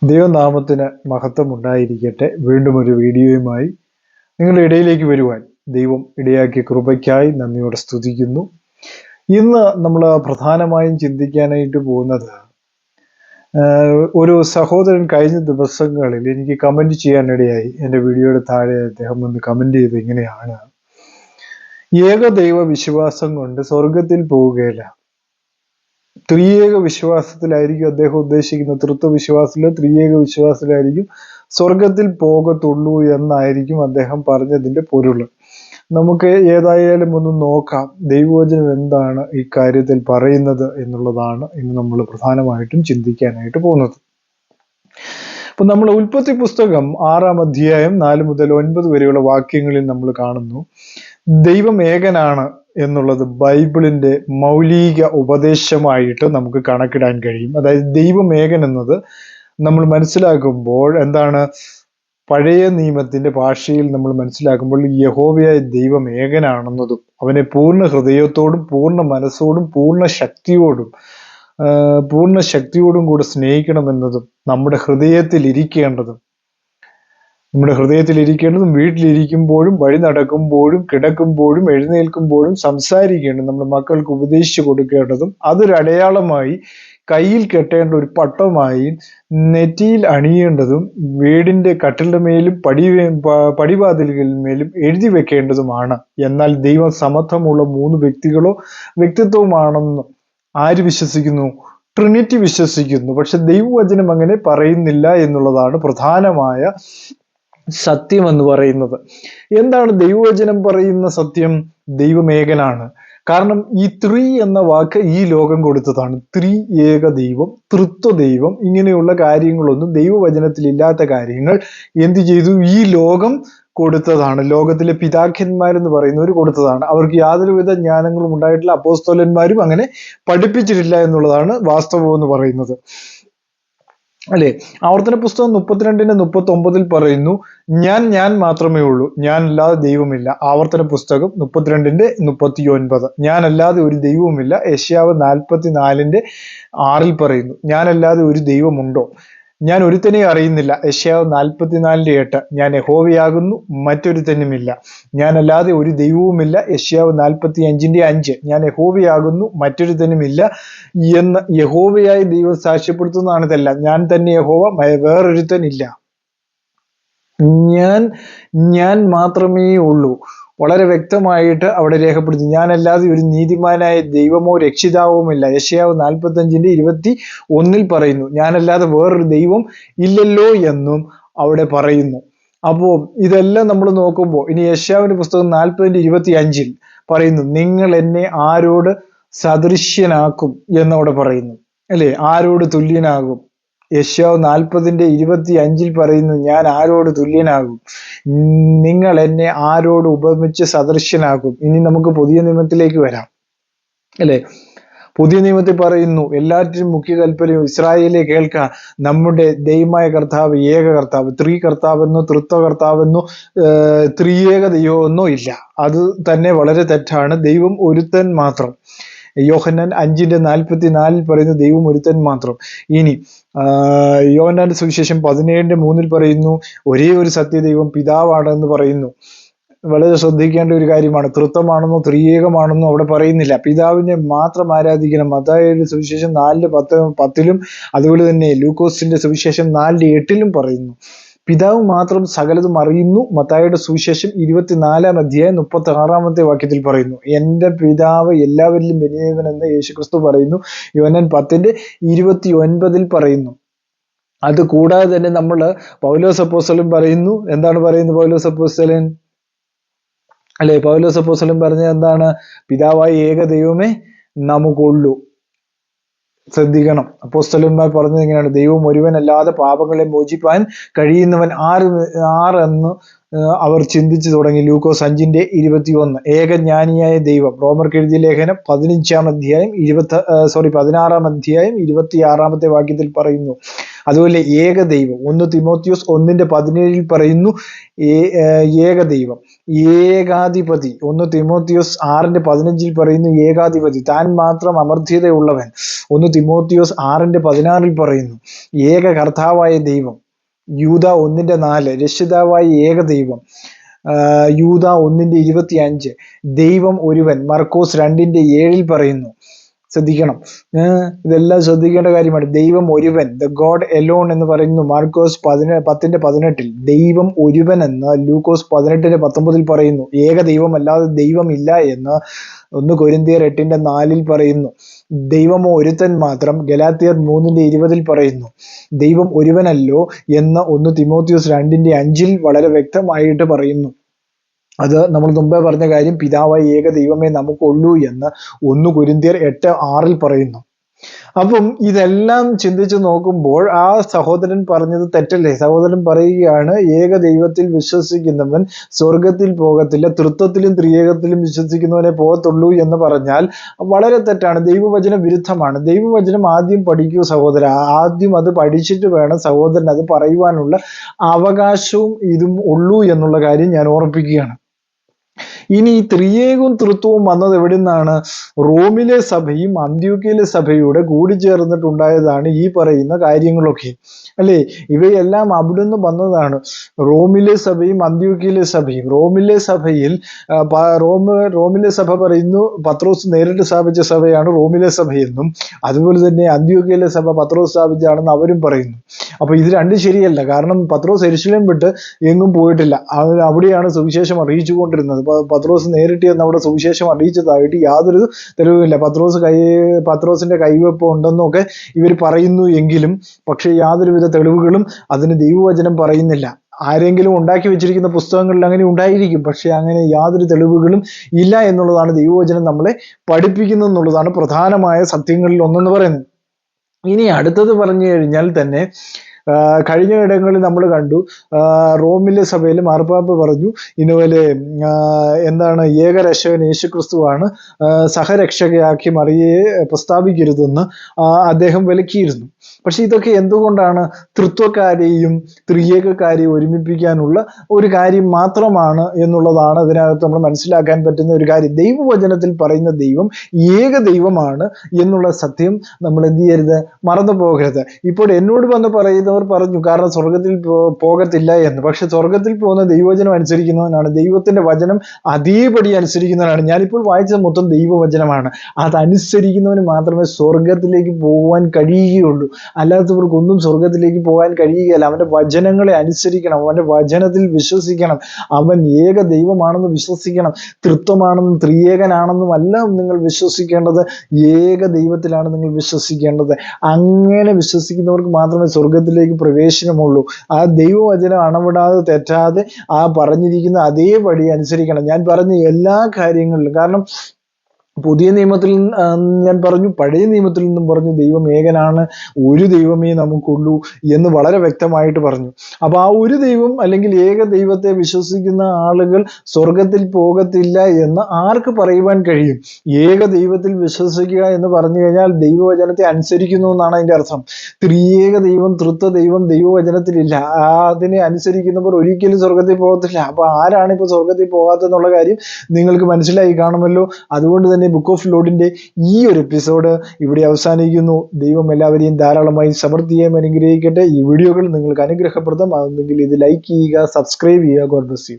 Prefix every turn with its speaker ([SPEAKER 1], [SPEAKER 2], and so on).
[SPEAKER 1] ദൈവനാമത്തിന് മഹത്വം ഉണ്ടായിരിക്കട്ടെ. വീണ്ടും ഒരു വീഡിയോയുമായി നിങ്ങളുടെ ഇടയിലേക്ക് വരുവാൻ ദൈവം ഇടയാക്കിയ കൃപയ്ക്കായി നന്ദിയോടെ സ്തുതിക്കുന്നു. ഇന്ന് നമ്മൾ പ്രധാനമായും ചിന്തിക്കാനായിട്ട് പോകുന്നത്, ഒരു സഹോദരൻ കഴിഞ്ഞ ദിവസങ്ങളിൽ എനിക്ക് കമന്റ് ചെയ്യാനിടയായി. എൻ്റെ വീഡിയോയുടെ താഴെ അദ്ദേഹം ഒന്ന് കമന്റ് ചെയ്ത് ഇങ്ങനെയാണ്: ഏകദൈവ വിശ്വാസം കൊണ്ട് സ്വർഗത്തിൽ പോവുകയില്ല. ത്രിയേക വിശ്വാസത്തിലായിരിക്കും അദ്ദേഹം ഉദ്ദേശിക്കുന്നത്. തൃത്വ വിശ്വാസത്തിലോ ത്രിയേക വിശ്വാസത്തിലായിരിക്കും സ്വർഗത്തിൽ പോകത്തുള്ളൂ എന്നായിരിക്കും അദ്ദേഹം പറഞ്ഞതിന്റെ പൊരുൾ. നമുക്ക് ഏതായാലും ഒന്ന് നോക്കാം ദൈവവചനം എന്താണ് ഈ കാര്യത്തിൽ പറയുന്നത് എന്നുള്ളതാണ് ഇന്ന് നമ്മൾ പ്രധാനമായിട്ടും ചിന്തിക്കാനായിട്ട് പോകുന്നത്. അപ്പൊ നമ്മൾ ഉൽപ്പത്തി പുസ്തകം 6-ാം അധ്യായം 4 മുതൽ 9 വരെയുള്ള വാക്യങ്ങളിൽ നമ്മൾ കാണുന്നു, ദൈവം ഏകനാണ് എന്നുള്ളത് ബൈബിളിന്റെ മൗലിക ഉപദേശമായിട്ട് നമുക്ക് കണക്കിടാൻ കഴിയും. അതായത് ദൈവം ഏകൻ എന്നത് നമ്മൾ മനസ്സിലാക്കുമ്പോൾ എന്താണ്, പഴയ നിയമത്തിന്റെ ഭാഷയിൽ നമ്മൾ മനസ്സിലാക്കുമ്പോൾ യഹോവയായ ദൈവം ഏകനാണെന്നതും അവനെ പൂർണ്ണ ഹൃദയത്തോടും പൂർണ്ണ മനസ്സോടും പൂർണ്ണ ശക്തിയോടും കൂടെ സ്നേഹിക്കണമെന്നതും നമ്മുടെ ഹൃദയത്തിൽ ഇരിക്കേണ്ടതും വീട്ടിലിരിക്കുമ്പോഴും വഴി നടക്കുമ്പോഴും കിടക്കുമ്പോഴും എഴുന്നേൽക്കുമ്പോഴും സംസാരിക്കേണ്ടതും നമ്മുടെ മക്കൾക്ക് ഉപദേശിച്ചു കൊടുക്കേണ്ടതും അതൊരു അടയാളമായി കയ്യിൽ കെട്ടേണ്ട ഒരു പട്ടമായി നെറ്റിയിൽ അണിയേണ്ടതും വീടിന്റെ കട്ടിലിന്റെ മേലും പടിവാതിലുകളിന്മേലും എഴുതി വെക്കേണ്ടതുമാണ്. എന്നാൽ ദൈവം സമത്വമുള്ള 3 വ്യക്തികളോ വ്യക്തിത്വമാണെന്ന് ആര് വിശ്വസിക്കുന്നു? ട്രിനിറ്റി വിശ്വസിക്കുന്നു. പക്ഷെ ദൈവവചനം അങ്ങനെ പറയുന്നില്ല എന്നുള്ളതാണ് പ്രധാനമായ സത്യം എന്ന് പറയുന്നത്. എന്താണ് ദൈവവചനം പറയുന്ന സത്യം? ദൈവം ഏകനാണ്. കാരണം ഈ ത്രീ എന്ന വാക്ക് ഈ ലോകം കൊടുത്തതാണ്. ഏക ദൈവം, തൃത്വ ദൈവം, ഇങ്ങനെയുള്ള കാര്യങ്ങളൊന്നും ദൈവവചനത്തിൽ ഇല്ലാത്ത കാര്യങ്ങൾ എന്ത് ചെയ്തു? ഈ ലോകം കൊടുത്തതാണ്. ലോകത്തിലെ പിതാക്കന്മാരെന്ന് പറയുന്നവർ കൊടുത്തതാണ്. അവർക്ക് യാതൊരുവിധ ജ്ഞാനങ്ങളും ഉണ്ടായിട്ടില്ല. അപ്പോസ്തലന്മാരും അങ്ങനെ പഠിപ്പിച്ചിട്ടില്ല എന്നുള്ളതാണ് വാസ്തവം എന്ന് പറയുന്നത്, അല്ലെ? ആവർത്തന പുസ്തകം 32:39 പറയുന്നു, ഞാൻ മാത്രമേ ഉള്ളൂ, ഞാൻ അല്ലാതെ ദൈവമില്ല. ആവർത്തന പുസ്തകം 32:39, ഞാൻ അല്ലാതെ ഒരു ദൈവവുമില്ല. യെശയ്യാവ് 44:6 പറയുന്നു, ഞാൻ അല്ലാതെ ഒരു ദൈവമുണ്ടോ? ഞാൻ ഒരുത്തനെ അറിയുന്നില്ല. യെശയ്യാവ് 44:8, ഞാൻ യഹോവയാകുന്നു, മറ്റൊരുത്തനുമില്ല. ഞാൻ അല്ലാതെ ഒരു ദൈവവുമില്ല. യെശയ്യാവ് 45:5, ഞാൻ യഹോവയാകുന്നു, മറ്റൊരുത്തനുമില്ല എന്ന് യഹോവയായി ദൈവം സാക്ഷ്യപ്പെടുത്തുന്നതാണ് ഇതെല്ലാം. ഞാൻ തന്നെ യഹോവ, വേറൊരുത്തനില്ല. ഞാൻ മാത്രമേ ഉള്ളൂ. വളരെ വ്യക്തമായിട്ട് അവിടെ രേഖപ്പെടുത്തി, ഞാനല്ലാതെ ഒരു നീതിമാനായ ദൈവമോ രക്ഷിതാവുമില്ല. യെശയ്യാവ് 45:21 പറയുന്നു, ഞാനല്ലാതെ വേറൊരു ദൈവം ഇല്ലല്ലോ എന്നും അവിടെ പറയുന്നു. അപ്പോ ഇതെല്ലാം നമ്മൾ നോക്കുമ്പോൾ ഇനി യെശയ്യാവിന്റെ പുസ്തകം 40:25 പറയുന്നു, നിങ്ങൾ എന്നെ ആരോട് സദൃശ്യനാക്കും എന്നവിടെ പറയുന്നു, അല്ലെ? ആരോട് തുല്യനാകും? യെശയ്യാവ് 40:25 പറയുന്നു, ഞാൻ ആരോട് തുല്യനാകും? നിങ്ങൾ എന്നെ ആരോട് ഉപമിച്ച് സദൃശ്യനാകും? ഇനി നമുക്ക് പുതിയ നിയമത്തിലേക്ക് വരാം, അല്ലെ? പുതിയ നിയമത്തിൽ പറയുന്നു, എല്ലാറ്റിനും മുഖ്യ കൽപ്പനയും ഇസ്രായേലിലെ കേൾക്കുക, നമ്മുടെ ദൈവമായ കർത്താവ് ഏക കർത്താവ്. കർത്താവെന്നോ തൃത്വ കർത്താവെന്നോ ത്രിയേക ദൈവമെന്നോ ഇല്ല. അത് തന്നെ വളരെ തെറ്റാണ്. ദൈവം ഒരുത്തൻ മാത്രം. യോഹന്നാൻ 5:44 പറയുന്ന ദൈവം ഒരുത്തൻ മാത്രം. ഇനി യോഹന്നാന്റെ സുവിശേഷം 17:3 പറയുന്നു, ഒരേ ഒരു സത്യദൈവം പിതാവാണെന്ന് പറയുന്നു. വളരെ ശ്രദ്ധിക്കേണ്ട ഒരു കാര്യമാണ്. തൃത്വമാണെന്നോ ത്രിയേകമാണെന്നോ അവിടെ പറയുന്നില്ല. പിതാവിനെ മാത്രം ആരാധിക്കണം. മത്തായിയുടെ സുവിശേഷം 4:10 അതുപോലെ തന്നെ ലൂക്കോസിന്റെ സുവിശേഷം 4:8 പറയുന്നു, പിതാവ് മാത്രം സകലതും അറിയുന്നു. മത്തായിയുടെ സുവിശേഷം 24-ാം അധ്യായം 36-ാമത്തെ വാക്യത്തിൽ പറയുന്നു, എൻ്റെ പിതാവ് എല്ലാവരിലും വലിയവൻ എന്ന് യേശുക്രിസ്തു പറയുന്നു. യോഹന്നാൻ 10:29 പറയുന്നു. അത് കൂടാതെ തന്നെ നമ്മൾ പൗലോസ് അപ്പോസ്തലൻ പറയുന്നു, എന്താണ് പറയുന്നത് പൗലോസ് അപ്പോസ്തലൻ? അല്ലെ, പൗലോസ് അപ്പോസ്തലൻ പറഞ്ഞത് എന്താണ്? പിതാവായ ഏക ദൈവമേ നമുക്കുള്ളൂ. ശ്രദ്ധിക്കണം, അപ്പോസ്തലന്മാർ പറഞ്ഞത് എങ്ങനെയാണ്? ദൈവം ഒരുവനല്ലാതെ പാപങ്ങളെ മോചിപ്പാൻ കഴിയുന്നവൻ ആരെന്ന് അവർ ചിന്തിച്ചു തുടങ്ങി. ലൂക്കോസ് 5:21, ഏകജ്ഞാനിയായ ദൈവം. റോമർക്ക് എഴുതിയ ലേഖനം 16-ാം അധ്യായം 26-ാമത്തെ വാക്യത്തിൽ പറയുന്നു, അതുപോലെ ഏകദൈവം 1 തിമോത്തിയോസ് 1:17 പറയുന്നു ഏകദൈവം. ഏകാധിപതി 1 തിമോത്തിയോസ് 6:15 പറയുന്നു ഏകാധിപതി, താൻ മാത്രം അമർത്യതയുള്ളവൻ 1 തിമോത്തിയോസ് 6:16 പറയുന്നു. ഏക കർത്താവായ ദൈവം യൂദ 1:4, രക്ഷിതാവായ ഏകദൈവം യൂദ 1:25, ദൈവം ഒരുവൻ മർക്കോസ് 2:7 പറയുന്നു. ശ്രദ്ധിക്കണം, ഇതെല്ലാം ശ്രദ്ധിക്കേണ്ട കാര്യമാണ്. ദൈവം ഒരുവൻ, ദ ഗോഡ് എലോൺ എന്ന് പറയുന്നു മാർക്കോസ് 10:18. ദൈവം ഒരുവൻ എന്ന് ലൂക്കോസ് 18:19 പറയുന്നു. ഏക ദൈവം അല്ലാതെ ദൈവമില്ല എന്ന് 1 കൊരിന്ത്യർ 8:4 പറയുന്നു. ദൈവമോ ഒരുത്തൻ മാത്രം ഗലാത്യർ 3:20 പറയുന്നു. ദൈവം ഒരുവനല്ലോ എന്ന് 1 തിമോത്തിയോസ് 2:5 വളരെ വ്യക്തമായിട്ട് പറയുന്നു. അത് നമ്മൾ മുമ്പേ പറഞ്ഞ കാര്യം, പിതാവായ ഏക ദൈവമേ നമുക്കുള്ളൂ എന്ന് 1 കൊരിന്ത്യർ 8:6 പറയുന്നു. അപ്പം ഇതെല്ലാം ചിന്തിച്ചു നോക്കുമ്പോൾ ആ സഹോദരൻ പറഞ്ഞത് തെറ്റല്ലേ? സഹോദരൻ പറയുകയാണ് ഏക ദൈവത്തിൽ വിശ്വസിക്കുന്നവൻ സ്വർഗത്തിൽ പോകത്തില്ല, തൃത്വത്തിലും ത്രിയേകത്തിലും വിശ്വസിക്കുന്നവനെ പോകത്തുള്ളൂ എന്ന് പറഞ്ഞാൽ വളരെ തെറ്റാണ്, ദൈവവചന വിരുദ്ധമാണ്. ദൈവവചനം ആദ്യം പഠിക്കൂ സഹോദര, ആദ്യം അത് പഠിച്ചിട്ട് വേണം സഹോദരൻ അത് പറയുവാനുള്ള അവകാശവും ഇതും ഉള്ളൂ എന്നുള്ള കാര്യം ഞാൻ ഓർപ്പിക്കുകയാണ്. ഇനി ഈ ത്രിയേകവും തൃത്വവും വന്നത് എവിടെ നിന്നാണ്? റോമിലെ സഭയും അന്ത്യോക്യയിലെ സഭയുടെ കൂടിച്ചേർന്നിട്ടുണ്ടായതാണ് ഈ പറയുന്ന കാര്യങ്ങളൊക്കെ, അല്ലേ? ഇവയെല്ലാം അവിടുന്ന് വന്നതാണ്. റോമിലെ സഭയും അന്ത്യോക്യയിലെ സഭയും. റോമിലെ സഭയിൽ റോമിലെ സഭ പറയുന്നു പത്രോസ് നേരിട്ട് സ്ഥാപിച്ച സഭയാണ് റോമിലെ സഭയെന്നും, അതുപോലെ തന്നെ അന്ത്യോക്യയിലെ സഭ പത്രോസ് സ്ഥാപിച്ചാണെന്ന് അവരും പറയുന്നു. അപ്പൊ ഇത് രണ്ടും ശരിയല്ല. കാരണം പത്രോസ് യെരുശലേം വിട്ട് എങ്ങും പോയിട്ടില്ല, അവിടെയാണ് സുവിശേഷം അറിയിച്ചു കൊണ്ടിരുന്നത്. പത്രോസ് നേരിട്ട് എന്ന് അവിടെ സുവിശേഷം അറിയിച്ചതായിട്ട് യാതൊരു തെളിവുമില്ല. പത്രോസിന്റെ കൈവെപ്പ് ഉണ്ടെന്നൊക്കെ ഇവർ പറയുന്നു എങ്കിലും പക്ഷെ യാതൊരുവിധ തെളിവുകളും അതിന് ദൈവവചനം പറയുന്നില്ല. ആരെങ്കിലും ഉണ്ടാക്കി വെച്ചിരിക്കുന്ന പുസ്തകങ്ങളിൽ അങ്ങനെ ഉണ്ടായിരിക്കും, പക്ഷെ അങ്ങനെ യാതൊരു തെളിവുകളും ഇല്ല എന്നുള്ളതാണ് ദൈവവചനം നമ്മളെ പഠിപ്പിക്കുന്നു എന്നുള്ളതാണ് പ്രധാനമായ സത്യങ്ങളിൽ ഒന്നെന്ന് പറയുന്നത്. ഇനി അടുത്തത് പറഞ്ഞു കഴിഞ്ഞാൽ തന്നെ കഴിഞ്ഞ ഇടങ്ങളിൽ നമ്മൾ കണ്ടു, റോമിലെ സഭയിൽ മാർപ്പാപ്പ പറഞ്ഞു ഇതുപോലെ എന്താണ് ഏകരക്ഷകൻ യേശുക്രിസ്തുവാണ്, സഹരക്ഷകയാക്കി മറിയയെ പ്രസ്താവിക്കരുതെന്ന് അദ്ദേഹം വിലക്കിയിരുന്നു. പക്ഷെ ഇതൊക്കെ എന്തുകൊണ്ടാണ്? തൃത്വക്കാരെയും ത്രിയേകക്കാരെയും ഒരുമിപ്പിക്കാനുള്ള ഒരു കാര്യം മാത്രമാണ് എന്നുള്ളതാണ് ഇതിനകത്ത് നമ്മൾ മനസ്സിലാക്കാൻ പറ്റുന്ന ഒരു കാര്യം. ദൈവവചനത്തിൽ പറയുന്ന ദൈവം ഏക ദൈവമാണ് എന്നുള്ള സത്യം നമ്മൾ എന്ത് ചെയ്യരുത്, മറന്നു പോകരുത്. ഇപ്പോൾ എന്നോട് വന്ന് പറയുന്നവർ പറഞ്ഞു കാരണം സ്വർഗത്തിൽ പോകത്തില്ല എന്ന്. പക്ഷെ സ്വർഗത്തിൽ പോകുന്ന ദൈവവചനം അനുസരിക്കുന്നവനാണ്, ദൈവത്തിന്റെ വചനം അതേപടി അനുസരിക്കുന്നവനാണ്. ഞാനിപ്പോൾ വായിച്ചത് മൊത്തം ദൈവവചനമാണ്. അതനുസരിക്കുന്നവന് മാത്രമേ സ്വർഗത്തിലേക്ക് പോകാൻ കഴിയുകയുള്ളൂ, അല്ലാത്തവർക്കൊന്നും സ്വർഗത്തിലേക്ക് പോകാൻ കഴിയുകയില്ല. അവന്റെ വചനങ്ങളെ അനുസരിക്കണം, അവന്റെ വചനത്തിൽ വിശ്വസിക്കണം, അവൻ ഏക ദൈവമാണെന്ന് വിശ്വസിക്കണം, തൃത്വമാണെന്നും ത്രിയേകനാണെന്നും അല്ല നിങ്ങൾ വിശ്വസിക്കേണ്ടത്, ഏക ദൈവത്തിലാണ് നിങ്ങൾ വിശ്വസിക്കേണ്ടത്. അങ്ങനെ വിശ്വസിക്കുന്നവർക്ക് മാത്രമേ സ്വർഗത്തിലേക്ക് പ്രവേശനമുള്ളൂ. ആ ദൈവവചനം അണവിടാതെ തെറ്റാതെ ആ പറഞ്ഞിരിക്കുന്ന അതേപടി അനുസരിക്കണം. ഞാൻ പറഞ്ഞ എല്ലാ കാര്യങ്ങളിലും, കാരണം പുതിയ നിയമത്തിൽ ഞാൻ പറഞ്ഞു, പഴയ നിയമത്തിൽ നിന്നും പറഞ്ഞു ദൈവം ഏകനാണ്, ഒരു ദൈവമേ നമുക്കുള്ളൂ എന്ന് വളരെ വ്യക്തമായിട്ട് പറഞ്ഞു. അപ്പൊ ആ ഒരു ദൈവം അല്ലെങ്കിൽ ഏക ദൈവത്തെ വിശ്വസിക്കുന്ന ആളുകൾ സ്വർഗത്തിൽ പോകത്തില്ല എന്ന് ആർക്ക് പറയുവാൻ കഴിയും? ഏക ദൈവത്തിൽ വിശ്വസിക്കുക എന്ന് പറഞ്ഞു കഴിഞ്ഞാൽ ദൈവവചനത്തെ അനുസരിക്കുന്നു എന്നാണ് അതിന്റെ അർത്ഥം. ത്രിയേക ദൈവം, തൃത്വ ദൈവം ദൈവവചനത്തിലില്ല. അതിനെ അനുസരിക്കുന്നവർ ഒരിക്കലും സ്വർഗത്തിൽ പോകത്തില്ല. അപ്പൊ ആരാണ് ഇപ്പൊ സ്വർഗത്തിൽ പോകാത്തെന്നുള്ള കാര്യം നിങ്ങൾക്ക് മനസ്സിലായി കാണുമല്ലോ. അതുകൊണ്ട് തന്നെ ബുക്ക് ഓഫ് ലോഡിന്റെ ഈ ഒരു എപ്പിസോഡ് ഇവിടെ അവസാനിക്കുന്നു. ദൈവം എല്ലാവരെയും ധാരാളമായി സമൃദ്ധിയായി അനുഗ്രഹിക്കട്ടെ. ഈ വീഡിയോകൾ നിങ്ങൾക്ക് അനുഗ്രഹപ്രദമാകുന്നെങ്കിൽ ഇത് ലൈക്ക് ചെയ്യുക, സബ്സ്ക്രൈബ് ചെയ്യുക. God bless you.